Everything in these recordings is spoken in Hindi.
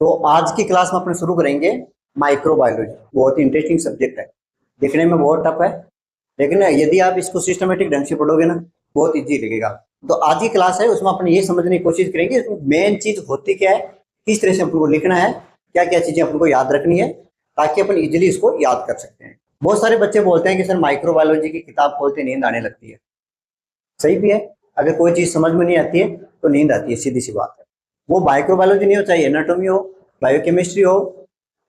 तो आज की क्लास में अपन शुरू करेंगे माइक्रोबायोलॉजी। बहुत ही इंटरेस्टिंग सब्जेक्ट है, दिखने में बहुत टफ है, लेकिन यदि आप इसको सिस्टमेटिक ढंग से पढ़ोगे ना बहुत इजी लगेगा। तो आज की क्लास है उसमें अपन ये समझने की कोशिश करेंगे मेन चीज होती क्या है, किस तरह से अपन को लिखना है, क्या क्या चीजें अपन को याद रखनी है ताकि अपन इजिली इसको याद कर सकते हैं। बहुत सारे बच्चे बोलते हैं कि सर माइक्रोबायोलॉजी की किताब खोलते नींद आने लगती है। सही भी है, अगर कोई चीज समझ में नहीं आती है तो नींद आती है, सीधी सी बात है। वो माइक्रोबायोलॉजी नहीं हो, चाहे एनाटॉमी हो, बायोकेमिस्ट्री हो,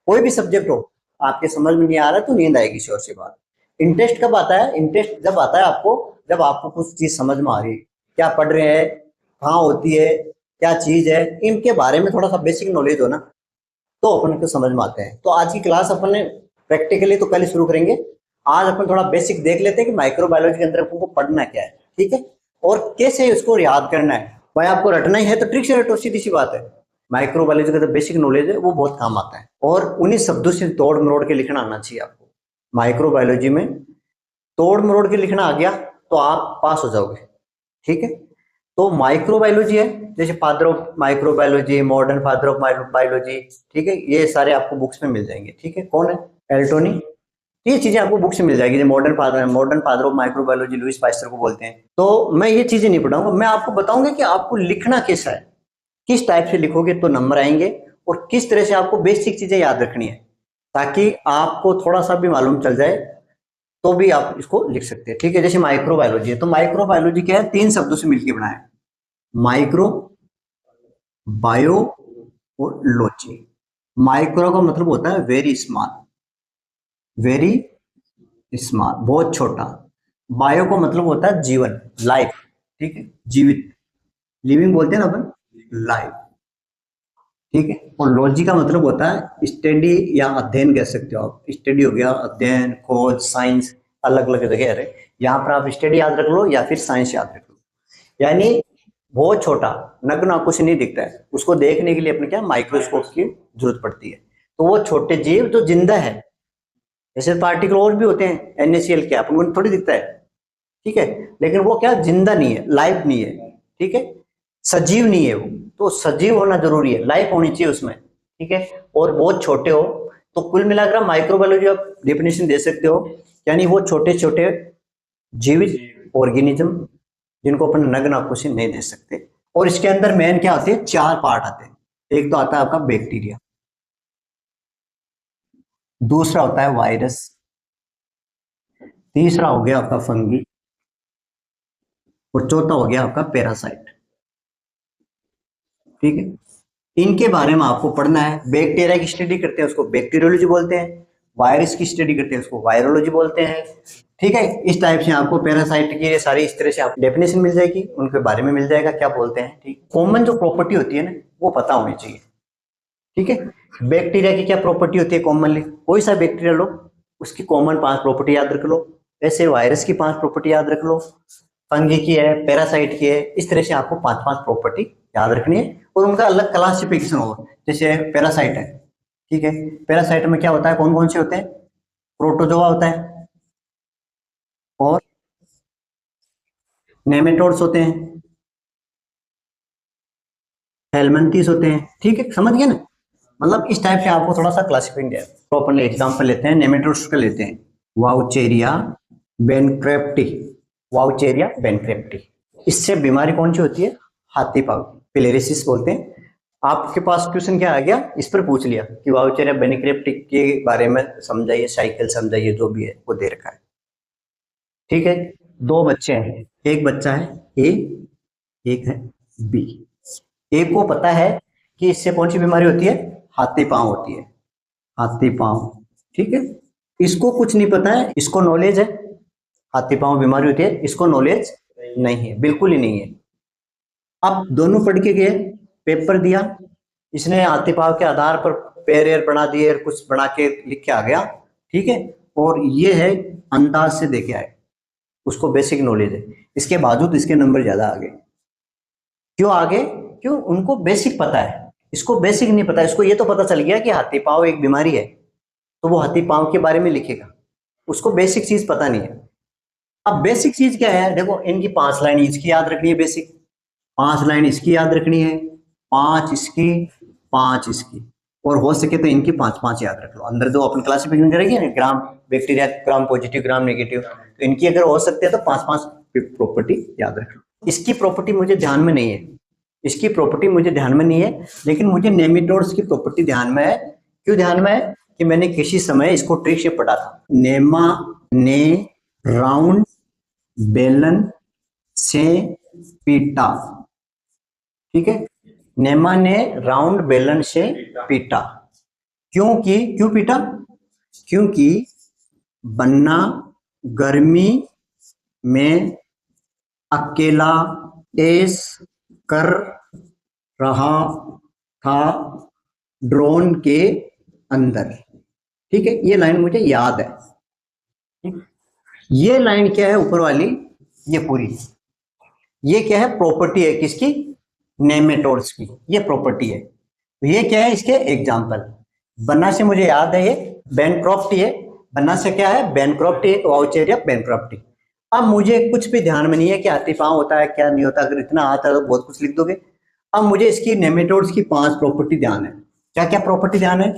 कोई भी सब्जेक्ट हो, आपके समझ में नहीं आ रहा तो नींद आएगी, श्योर सी बात। इंटरेस्ट कब आता है? इंटरेस्ट जब आता है आपको, जब आपको कुछ चीज समझ में आ रही है, क्या पढ़ रहे हैं, कहाँ होती है, क्या चीज है, इनके बारे में थोड़ा सा बेसिक नॉलेज हो ना, तो अपन को समझ में आते हैं। तो आज की क्लास अपन ने प्रैक्टिकली तो कल ही शुरू करेंगे। आज अपन थोड़ा बेसिक देख लेते हैं कि माइक्रोबायोलॉजी के अंदर अपन को पढ़ना क्या है, ठीक है, और कैसे इसको याद करना है। भाई आपको रटना ही है तो ट्रिक से रटो, सीधी सी बात है। माइक्रोबायोलॉजी का जो बेसिक नॉलेज है वो बहुत काम आता है, और उन्हीं शब्दों से तोड़ मरोड़ के लिखना आना चाहिए आपको। माइक्रोबायोलॉजी में तोड़ मरोड़ के लिखना आ गया तो आप पास हो जाओगे, ठीक है। तो माइक्रोबायोलॉजी है, जैसे father of microbiology, modern father of microbiology, ठीक है, ये सारे आपको बुक्स में मिल जाएंगे, ठीक है। कौन है? एल्टोनी। ये चीजें आपको बुक से मिल जाएगी। Modern father of microbiology Lewis pasture को बोलते हैं। तो मैं ये चीजें नहीं पढ़ाऊंगा, मैं आपको बताऊंगा कि आपको लिखना कैसा है, किस टाइप से लिखोगे तो नंबर आएंगे, और किस तरह से आपको बेसिक चीजें याद रखनी है, ताकि आपको थोड़ा सा भी मालूम चल जाए तो भी आप इसको लिख सकते हैं, ठीक है। जैसे माइक्रोबायोलॉजी है, तो माइक्रोबायोलॉजी क्या है? तीन शब्दों से मिलकर बना है, माइक्रो, बायो और लॉजी। माइक्रो का मतलब होता है वेरी स्मॉल, वेरी स्मॉल, बहुत छोटा। बायो का मतलब होता है जीवन, लाइफ, ठीक है, जीवित, लिविंग बोलते हैं ना अपन, लाइफ, ठीक है। और लॉजी का मतलब होता है स्टडी या अध्ययन, कह सकते हो आप। स्टडी हो गया, अध्ययन, खोज, साइंस, अलग अलग जगह है। यहाँ पर आप स्टडी याद रख लो या फिर साइंस याद रख लो। यानी बहुत छोटा, नग्न आंखों से नहीं दिखता है, उसको देखने के लिए अपने क्या माइक्रोस्कोप की जरूरत पड़ती है। तो वो छोटे जीव जो जिंदा है, जैसे पार्टिकल और भी होते हैं, NaCl क्या अपन को थोड़ी दिखता है, ठीक है, लेकिन वो क्या जिंदा नहीं है, लाइफ नहीं है, ठीक है, सजीव नहीं है वो। तो सजीव होना जरूरी है, लाइफ होनी चाहिए उसमें, ठीक है, और बहुत छोटे हो। तो कुल मिलाकर माइक्रोबायोलॉजी आप डेफिनेशन दे सकते हो, यानी वो छोटे छोटे जीवित ऑर्गेनिज्म जिनको अपन नग्न आंखों से नहीं देख सकते। और इसके अंदर मेन क्या आते हैं? चार पार्ट आते हैं। एक तो आता है आपका बैक्टीरिया, दूसरा होता है वायरस, तीसरा हो गया आपका फंगी, और चौथा हो गया आपका पैरासाइट, ठीक है। इनके बारे में आपको पढ़ना है। बैक्टीरिया की स्टडी करते हैं उसको बैक्टीरियोलॉजी बोलते हैं, वायरस की स्टडी करते हैं उसको वायरोलॉजी बोलते हैं, ठीक है। इस टाइप से आपको पैरासाइट की ये सारी इस तरह से आप डेफिनेशन मिल जाएगी, उनके बारे में मिल जाएगा क्या बोलते हैं, ठीक। कॉमन जो प्रॉपर्टी होती है ना वो पता होनी चाहिए, ठीक है। बैक्टीरिया की क्या प्रॉपर्टी होती है कॉमनली, कोई सा बैक्टीरिया लो, उसकी कॉमन 5 प्रॉपर्टी याद रख लो। ऐसे वायरस की 5 प्रॉपर्टी याद रख लो, फंगी की है, पैरासाइट की है, इस तरह से आपको 5 5 प्रॉपर्टी याद रखनी है। और उनका अलग क्लासिफिकेशन हो, जैसे पैरासाइट है, ठीक है, पैरासाइट में क्या होता है, कौन कौन से होते हैं? प्रोटोजोआ होता है, और नेमेटोड्स होते हैं, हेलमिंथ्स होते हैं, ठीक है, समझ गए ना। मतलब इस टाइप से आपको थोड़ा सा क्लासिफाइंग है। तो अपन एग्जांपल लेते हैं, नेमेटोड्स का लेते हैं, वाउचेरिया बेनक्रेप्टी, वाउचेरिया बेनक्रेप्टी। इससे बीमारी कौन सी होती है? हाथी पाँव की, फिलेरिसिस बोलते हैं। आपके पास क्वेश्चन क्या आ गया, इस पर पूछ लिया कि वाउचेरिया बेनक्रेप्टी के बारे में समझाइए, साइकिल समझाइए, जो भी है वो दे रखा है, ठीक है। दो बच्चे हैं, एक बच्चा है ए, एक है बी। ए को पता है कि इससे कौन सी बीमारी होती है? हाथी पांव होती है, हाथी पांव, ठीक है। इसको कुछ नहीं पता है, इसको नॉलेज है हाथी पांव बीमारी होती है, इसको नॉलेज नहीं है, बिल्कुल ही नहीं है। अब दोनों पढ़ के गए, पेपर दिया, इसने हाथी पांव के आधार पर पैर एर बना दिए, कुछ बना के लिख के आ गया, ठीक है। और ये है अंदाज से देखे आए, उसको बेसिक नॉलेज है, इसके बावजूद इसके नंबर ज्यादा आ गए। क्यों आगे? क्यों? उनको बेसिक पता है, इसको बेसिक नहीं पता। इसको ये तो पता चल गया कि हाथी पांव एक बीमारी है, तो वो हाथी पांव के बारे में लिखेगा, उसको बेसिक चीज पता नहीं है। अब बेसिक चीज क्या है? देखो, इनकी 5 लाइन इसकी याद रखनी है, बेसिक 5 लाइन इसकी याद रखनी है, 5 इसकी, 5 इसकी, और हो सके तो इनकी 5-5 याद रख लो। अंदर जो अपन क्लासिफिकेशन करेंगे ना, gram bacteria, gram positive, gram negative, तो इनकी अगर हो सकते हैं तो 5-5 प्रॉपर्टी याद रख लो। इसकी प्रॉपर्टी मुझे ध्यान में नहीं है, इसकी प्रॉपर्टी मुझे ध्यान में नहीं है, लेकिन मुझे नेमेटोड्स की प्रॉपर्टी ध्यान में है। क्यों ध्यान में है? कि मैंने किसी समय इसको ट्रिक से पढ़ा था। नेमा ने राउंड बेलन से पीटा, ठीक है, नेमा ने राउंड बेलन से पीटा। क्यों पीटा? क्योंकि बन्ना गर्मी में अकेला ऐश कर रहा था ड्रोन के अंदर। ठीक है, ये लाइन मुझे याद है। ये लाइन क्या है ऊपर वाली, ये पूरी, ये क्या है? प्रॉपर्टी है किसकी? नेमेटोड्स की, ये प्रॉपर्टी है। तो ये क्या है? इसके एग्जाम्पल। बन्ना से मुझे याद है ये बैनक्रॉफ्टी है। बन्ना से क्या है? Bancrofti, wuchereria bancrofti. अब मुझे कुछ भी ध्यान में नहीं है कि हाथी पांव होता है क्या नहीं होता, अगर इतना आता है तो बहुत कुछ लिख दोगे। अब मुझे इसकी नेमेटोड्स की 5 प्रॉपर्टी ध्यान है। क्या क्या प्रॉपर्टी ध्यान है?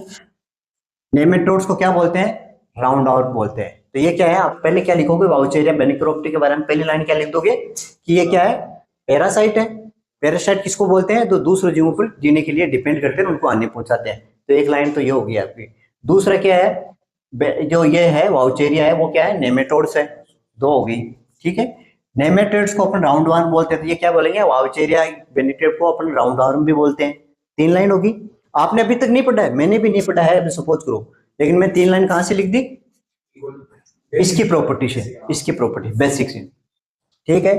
नेमेटोड्स को क्या बोलते हैं? राउंड आउट बोलते हैं। तो ये क्या है? आप पहले क्या लिखोगे वाउचेरिया बैनक्रॉफ्टी के बारे में? पहली लाइन क्या लिख दोगे कि ये क्या है? पैरासाइट है। पैरासाइट किसको बोलते हैं? तो दूसरे जीवों पर जीने के लिए डिपेंड करते हैं, उनको हानि पहुंचाते हैं। तो एक लाइन तो ये होगी आपकी। दूसरा क्या है? जो ये है वाउचेरिया है, वो क्या है? नेमेटोड्स है। 2 होगी, ठीक है। नेमेटोड्स को अपन राउंड वार्म बोलते हैं, तो ये क्या बोलेंगे? वाउचेरिया बेनिटेड को अपन राउंड वार्म भी बोलते हैं। 3 लाइन होगी। आपने अभी तक नहीं पढ़ा है, मैंने भी नहीं पढ़ा है, सपोज करो, लेकिन मैं 3 लाइन कहां से लिख दी? इसकी प्रॉपर्टी से, इसकी प्रॉपर्टी बेसिक से, ठीक है।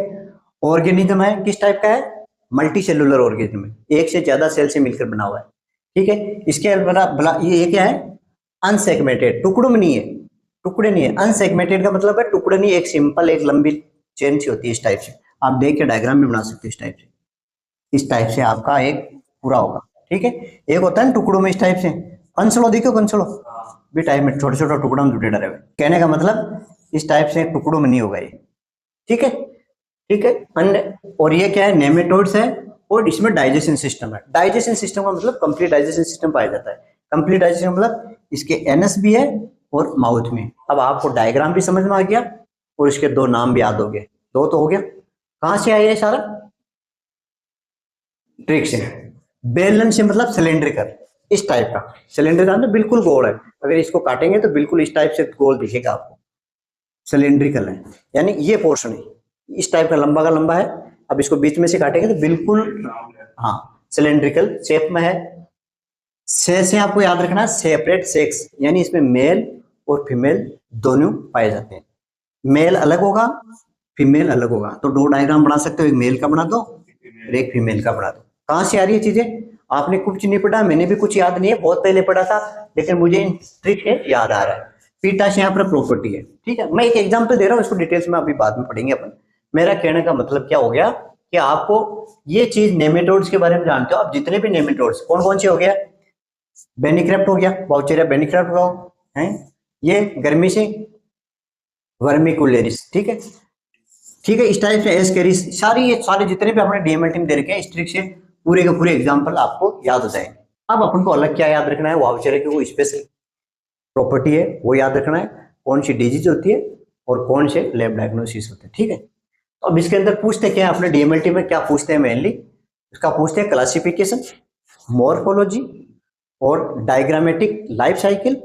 ऑर्गेनिज्म है, किस टाइप का है? मल्टी सेलुलर ऑर्गेनिज्म है, एक से ज्यादा सेल से मिलकर बना हुआ है, ठीक है। इसके अलावा ये क्या है? अनसेगमेंटेड, टुकड़ों में नहीं है, टुकड़े नहीं है। अनसेगमेंटेड का मतलब है टुकड़े नहीं, एक सिंपल एक लंबी चेन सी होती है, इस टाइप से। आप देख के डायग्राम भी बना सकते हो इस टाइप से, इस टाइप से आपका एक पूरा होगा, ठीक है। एक होता है टुकड़ों में इस टाइप से, कंसलो देखो, कंसलो भी टाइप में छोटे छोटे टुकड़ों में जुटे डरे हुए। कहने का मतलब इस टाइप से टुकड़ों में नहीं होगा ये, ठीक है, ठीक है। अन्य और ये क्या है? नेमेटोड्स है, और इसमें डाइजेशन सिस्टम है। डाइजेशन सिस्टम का मतलब कंप्लीट डाइजेशन सिस्टम पाया जाता है। कंप्लीट डाइजेशन मतलब इसके एनस भी है और माउथ में। अब आपको डायग्राम भी समझ में आ गया और इसके 2 नाम भी याद हो गए। 2 तो हो गया। कहां से आया ये सारा? ट्रिक से। बेलन से मतलब सिलेंड्रिकल, इस टाइप का। सिलेंड्रिकल तो बिल्कुल गोल है, अगर इसको काटेंगे तो बिल्कुल इस टाइप से गोल दिखेगा आपको। सिलेंड्रिकल है यानी ये पोर्शन है इस टाइप का लंबा है। अब इसको बीच में से काटेंगे तो बिल्कुल, हाँ, सिलेंड्रिकल शेप में है। से आपको याद रखना, सेपरेट सेक्स, यानी इसमें मेल और फीमेल दोनों पाए जाते हैं। मेल अलग होगा, फीमेल अलग होगा। तो 2 डायग्राम बना सकते हो, एक मेल का बना दो और एक फीमेल का बना दो। कहां से आ रही है चीजें? आपने कुछ नहीं पढ़ा, मैंने भी कुछ याद नहीं है, बहुत पहले पढ़ा था, लेकिन मुझे इन ट्रिक है याद आ रहा है। पीटा से यहाँ पर प्रॉपर्टी है, ठीक है। मैं एक एग्जांपल दे रहा हूँ, इसको डिटेल्स में अभी बाद में पढ़ेंगे अपन। मेरा कहने का मतलब क्या हो गया कि आपको ये चीज नेमेटोड्स के बारे में जानते हो। अब जितने भी नेमेटोड्स कौन कौन से हो गया? बेनिक्राफ्ट हो गया, वाउचेरिया बेनिक्राफ्ट हो है, ये गर्मी से वर्मिकुलेरिस, ठीक है, ठीक है। इस टाइप से एस्केरिस, ये सारे जितने भी अपने डीएमएलटी में दे रखे हैं, इस ट्रिक से पूरे के पूरे एग्जांपल आपको याद हो जाएंगे। अब अपन को अलग क्या याद रखना है? वाउचेरिया की वो स्पेशल प्रॉपर्टी है वो याद रखना है, कौन सी डिजीज होती है और कौन से लैब डायग्नोसिस होते हैं, ठीक है। तो अब इसके अंदर पूछते क्या है अपने डीएमएलटी में? क्या पूछते हैं मेनली? इसका पूछते हैं क्लासिफिकेशन, मॉर्फोलॉजी और डायग्रामेटिक लाइफ साइकिल,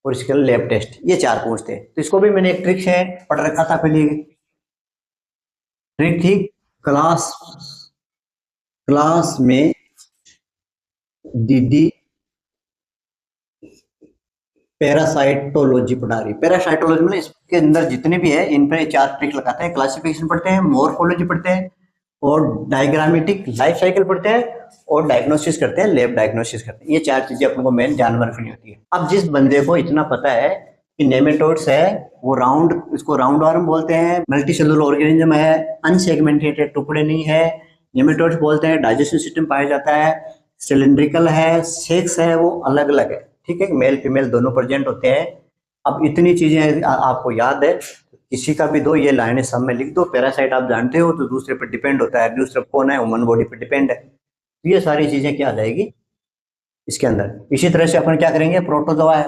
और इसके लैब टेस्ट, ये 4 पूछते हैं। तो इसको भी मैंने एक ट्रिक से पढ़ रखा था पहले। ट्रिक थी क्लास में दीदी पैरासाइटोलॉजी पढ़ा रही। पैरासाइटोलॉजी में इसके अंदर जितने भी है इन पर 4 ट्रिक लगाते हैं। क्लासिफिकेशन पढ़ते हैं, मॉर्फोलॉजी पढ़ते हैं, और डायग्रामेटिक लाइफ साइकिल पढ़ते हैं, और डायग्नोसिस करते हैं, लैब डायग्नोसिस करते हैं। ये 4 चीजें अपन को मेन ध्यान में रखनी होती है। अब जिस बंदे को इतना पता है कि नेमेटोड्स है वो राउंड, इसको राउंड वार्म बोलते हैं, मल्टी सेलुलर ऑर्गेनिज्म है, अनसेगमेंटेड टुकड़े नहीं है, नेमेटोड्स बोलते हैं, डाइजेशन सिस्टम पाया जाता है, सिलेंड्रिकल है, सेक्स है वो अलग अलग है, ठीक है, मेल फीमेल दोनों प्रेजेंट होते हैं। अब इतनी चीजें आपको याद है, किसी का भी 2 ये लाइनें सब में लिख दो। पैरासाइट आप जानते हो तो दूसरे पर डिपेंड होता है, दूसरा कौन है? ह्यूमन बॉडी पर डिपेंड है। तो ये सारी चीजें क्या आ जाएगी इसके अंदर। इसी तरह से अपन क्या करेंगे, प्रोटोजोआ है,